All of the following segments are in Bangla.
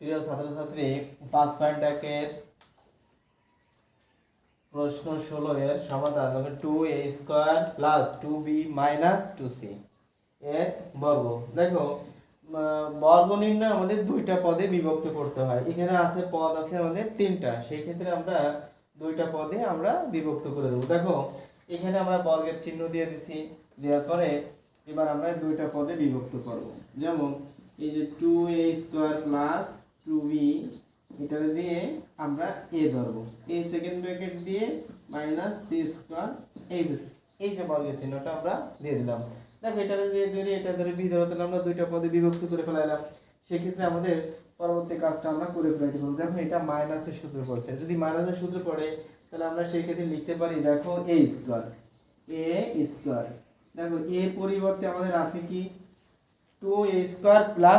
প্রিয় ছাত্রছাত্রী, 5.1 প্রশ্ন 16 এর সমাধান হবে 2a² + 2b - 2c এর বর্গ। দেখো, বর্গ নির্ণয় আমাদের দুইটা পদে বিভক্ত করতে হয়। এখানে আছে পদ আছে আমাদের তিনটা, সেই ক্ষেত্রে আমরা দুইটা পদে আমরা বিভক্ত করে দেবো। দেখো, এখানে আমরা বর্গের চিহ্ন দিয়ে দিছি, দেওয়ার পরে এবার আমরা দুইটা পদে বিভক্ত করব। যেমন এই যে 2a² + 2b, এটা দিয়ে আমরা a ধরবো, a সেকেন্ড ব্র্যাকেট দিয়ে -c², এই যে বর্গের চিহ্নটা আমরা দিয়ে দিলাম। দেখো, এটা দিয়ে ধরে এটা ধরে b ধরতে আমরা দুইটা পদে বিভক্ত করে ফেলাইলাম। সেক্ষেত্রে আমাদের পরবর্তী কাজটা আমরা করে ফেলাইতে পারবো। দেখো, এটা মাইনাসের সূত্র পড়ছে, যদি মাইনাসের সূত্র পড়ে তাহলে আমরা সেই ক্ষেত্রে লিখতে পারি, দেখো a²। দেখো, এর পরিবর্তে আমাদের আছে কি 2a²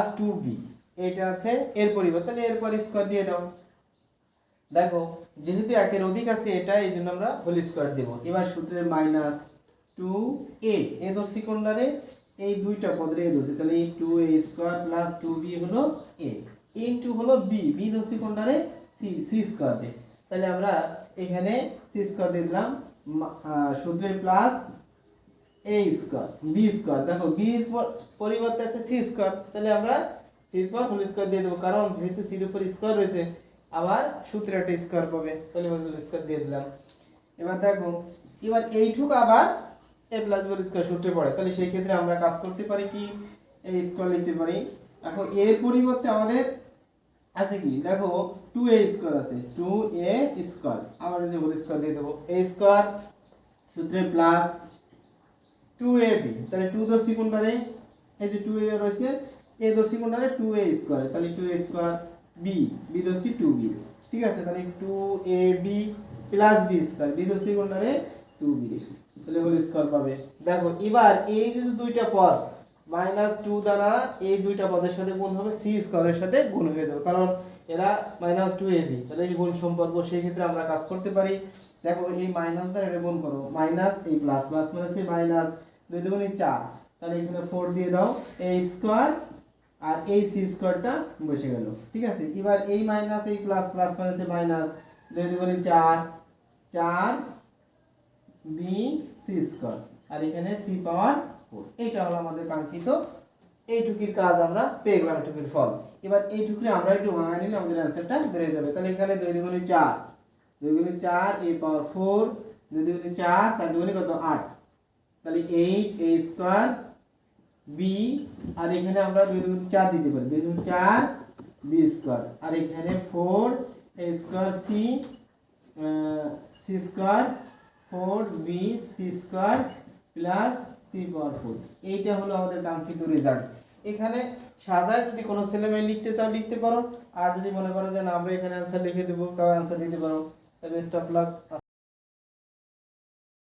+ 2b, এটা আছে এর পরিবর্তে, তাহলে এর পর স্কয়ার দিয়ে দাও। দেখো, যেহেতু একের অধিক আছে এটা, এই জন্য আমরা হোল স্কয়ার দেব। এবার সূত্রের -2a, এ ধরছি কোনটারে, এই দুইটা পদের এ ধরছি, তাহলে এই 2a² + 2b হলো a, ইনটু হলো b, b ধরছি কোনটারে, c² দে। তাহলে আমরা এখানে c² দিয়ে দিলাম, সূত্রের প্লাস a², b²। দেখো, b এর পরিবর্তে আছে c², তাহলে আমরা c এর পর হোল স্কয়ার দিয়ে দেব, কারণ যেহেতু c এর উপর স্কয়ার রয়েছে, আবার সূত্রে একটা স্কয়ার পাবে, তাহলে হোল স্কয়ার দিয়ে দিলাম। এবার দেখো, এবার এইটুক আবার a + b হোল স্কয়ার সূত্রে পড়ে, তাহলে সেই ক্ষেত্রে আমরা কাজ করতে পারি কি, a স্কয়ার লিখতে পারি। এখন এর পরিবর্তে আমাদের আছে কি, দেখো 2a² আছে, 2a², আবার এই যে হোল স্কয়ার দিয়ে দেব, a² সূত্রে প্লাস 2ab, তাহলে 2 ধরছি কোনটারে, এই যে 2a রয়েছে, a ধরছি কোনটারে, 2a², তাহলে 2a², b ধরছি 2b, ঠিক আছে। তাহলে 2ab + b², b ধরছি কোনটারে, 2b, তাহলে হোল স্কয়ার পাবে। দেখো, এবার এই যে দুইটা পদ -2 দ্বারা এই দুইটা পদের সাথে গুণ হবে, c² এর সাথে গুণ হয়ে যাবে, কারণ এরা -2ab, তাহলে এই গুণ সম্পর্ক, সেই ক্ষেত্রে আমরা কাজ করতে পারি। দেখো, এই মাইনাস দ্বারা এটা গুণ করো, মাইনাস এই প্লাস, প্লাস মাইনাসে মাইনাস, 2 দুগুণে 4, তাহলে এখানে 4 দিয়ে দাও, a² আর এই c²টা বসে গেল, ঠিক আছে। এবার এই মাইনাস এই প্লাস, প্লাস মাইনাসে মাইনাস, 2 দুগুণে 4, 4 b c², আর এখানে c পাওয়ার 4। এটা হলো আমাদের কাঙ্ক্ষিত, এইটুকির কাজ আমরা পেয়ে গেলাম, এইটুকির ফল। এবার এইটুকুরে আমরা একটু ভাঙা নিলে আমাদের অ্যান্সারটা বেড়ে যাবে। তাহলে এখানে 2 দুগুণে 4, 2 গুণে 4 a পাওয়ার 4, 2 দুগুণে 4, 4 দুগুণে কত, 8, তাহলে 8a² b, আর এখানে আমরা 2 দুগুণে 4 দিতে পারি, 2 দুগুণে 4 b², আর এখানে 4a² c², 4b c² plus c পাওয়ার 4। এইটা হলো আমাদের কাঙ্ক্ষিত রেজাল্ট। এখানে সাজায় যদি কোনো ছেলেমেয়ে লিখতে চাও লিখতে পারো, আর যদি মনে করো যে না আমরা এখানে অ্যান্সার লিখে দেবো, তাও অ্যান্সার দিতে পারো। তবে বেস্ট অফ লাক।